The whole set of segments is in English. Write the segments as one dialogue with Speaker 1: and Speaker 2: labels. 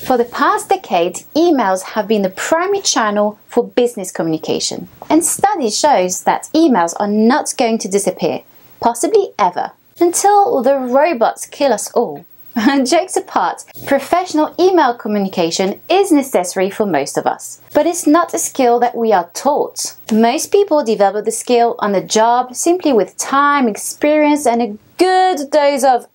Speaker 1: For the past decade, emails have been the primary channel for business communication. And studies shows that emails are not going to disappear, possibly ever, until the robots kill us all. Jokes apart, professional email communication is necessary for most of us, but it's not a skill that we are taught. Most people develop the skill on the job simply with time, experience, and a good dose of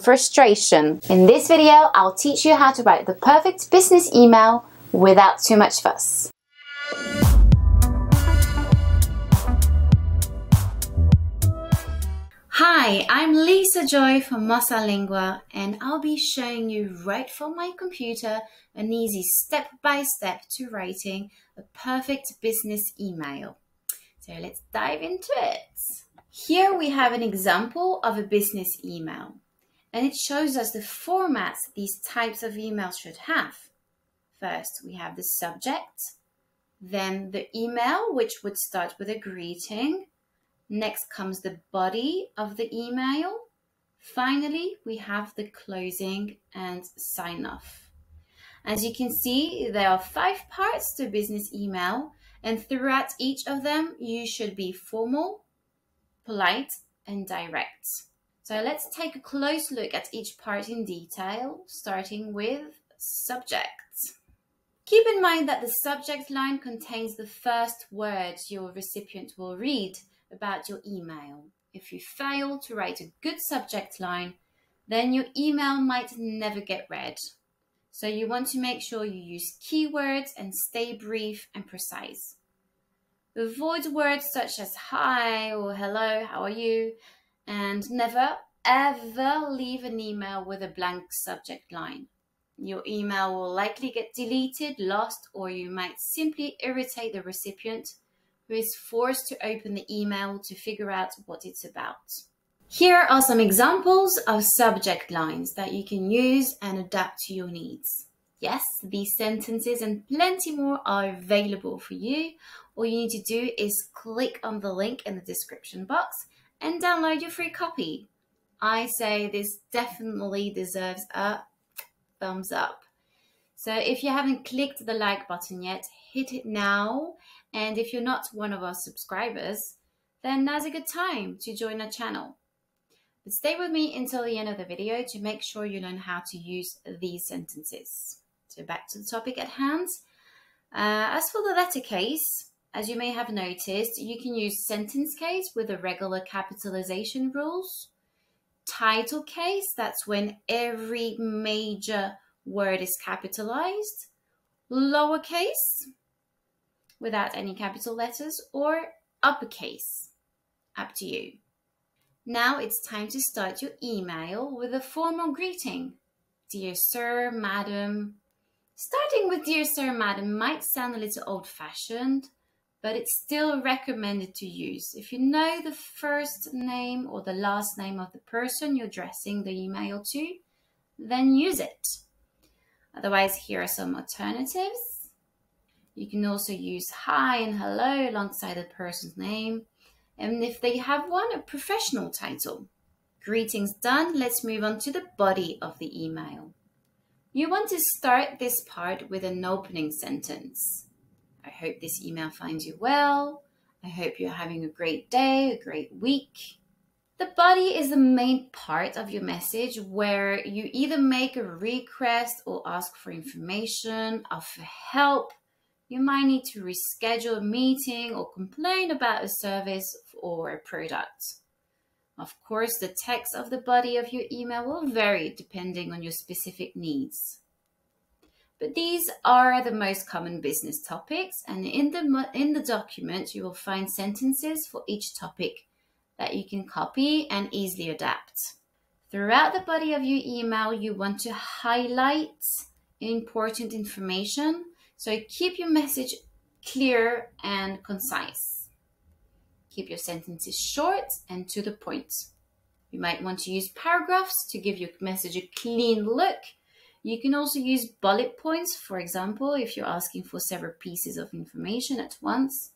Speaker 1: frustration. In this video, I'll teach you how to write the perfect business email without too much fuss. Hi, I'm Lisa Joy from Mozzalingual, and I'll be showing you right from my computer an easy step-by-step to writing a perfect business email. So let's dive into it. Here we have an example of a business email, and it shows us the formats these types of emails should have. First, we have the subject, then the email, which would start with a greeting. Next comes the body of the email. Finally, we have the closing and sign off. As you can see, there are 5 parts to business email, and throughout each of them, you should be formal, polite, and direct. So let's take a close look at each part in detail, starting with subject. Keep in mind that the subject line contains the first words your recipient will read about your email. If you fail to write a good subject line, then your email might never get read. So you want to make sure you use keywords and stay brief and precise. Avoid words such as hi or hello, how are you? And never ever leave an email with a blank subject line. Your email will likely get deleted, lost, or you might simply irritate the recipient, who is forced to open the email to figure out what it's about. Here are some examples of subject lines that you can use and adapt to your needs. Yes, these sentences and plenty more are available for you. All you need to do is click on the link in the description box and download your free copy. I say this definitely deserves a thumbs up. So if you haven't clicked the like button yet, hit it now. And if you're not one of our subscribers, then now's a good time to join our channel. But stay with me until the end of the video to make sure you learn how to use these sentences. So back to the topic at hand. As for the letter case, as you may have noticed, you can use sentence case with the regular capitalization rules. Title case, that's when every major word is capitalized. Lowercase, without any capital letters, or uppercase. Up to you. Now it's time to start your email with a formal greeting. Dear Sir, Madam. Starting with Dear Sir, Madam might sound a little old-fashioned, but it's still recommended to use. If you know the first name or the last name of the person you're addressing the email to, then use it. Otherwise, here are some alternatives. You can also use hi and hello alongside the person's name. And if they have one, a professional title. Greetings done, let's move on to the body of the email. You want to start this part with an opening sentence. I hope this email finds you well. I hope you're having a great day, a great week. The body is the main part of your message where you either make a request or ask for information, offer help. You might need to reschedule a meeting or complain about a service or a product. Of course, the text of the body of your email will vary depending on your specific needs. But these are the most common business topics, and in the document you will find sentences for each topic that you can copy and easily adapt. Throughout the body of your email, you want to highlight important information. So keep your message clear and concise. Keep your sentences short and to the point. You might want to use paragraphs to give your message a clean look. You can also use bullet points, for example, if you're asking for several pieces of information at once.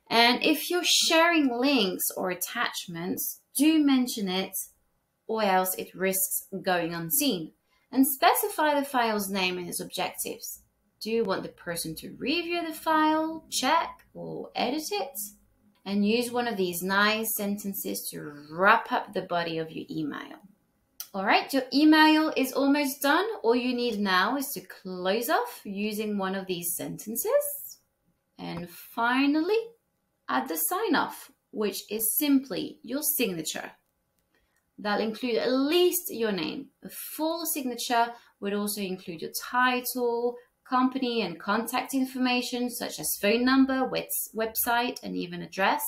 Speaker 1: And if you're sharing links or attachments, do mention it, or else it risks going unseen. and specify the file's name and its objectives. Do you want the person to review the file, check, or edit it? And use one of these nice sentences to wrap up the body of your email. All right, your email is almost done. All you need now is to close off using one of these sentences. And finally, add the sign off, which is simply your signature. That'll include at least your name. A full signature would also include your title, company and contact information such as phone number, website, and even address.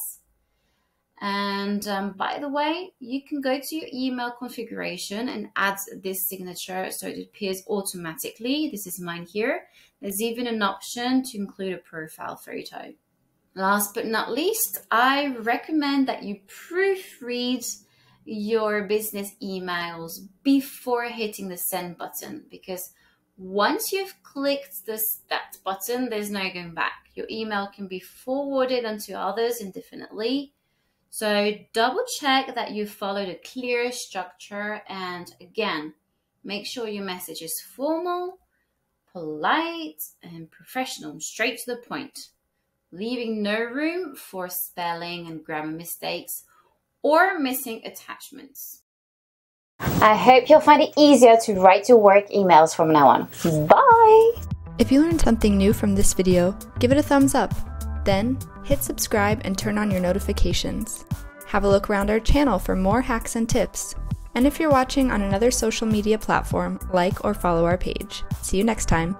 Speaker 1: And by the way, you can go to your email configuration and add this signature so it appears automatically. This is mine here. There's even an option to include a profile photo. Last but not least, I recommend that you proofread your business emails before hitting the send button, because once you've clicked that button, there's no going back. Your email can be forwarded onto others indefinitely. So double check that you followed a clear structure, and again, make sure your message is formal, polite, and professional, straight to the point, leaving no room for spelling and grammar mistakes or missing attachments. I hope you'll find it easier to write your work emails from now on. Bye!
Speaker 2: If you learned something new from this video, give it a thumbs up. Then, hit subscribe and turn on your notifications. Have a look around our channel for more hacks and tips. And if you're watching on another social media platform, like or follow our page. See you next time.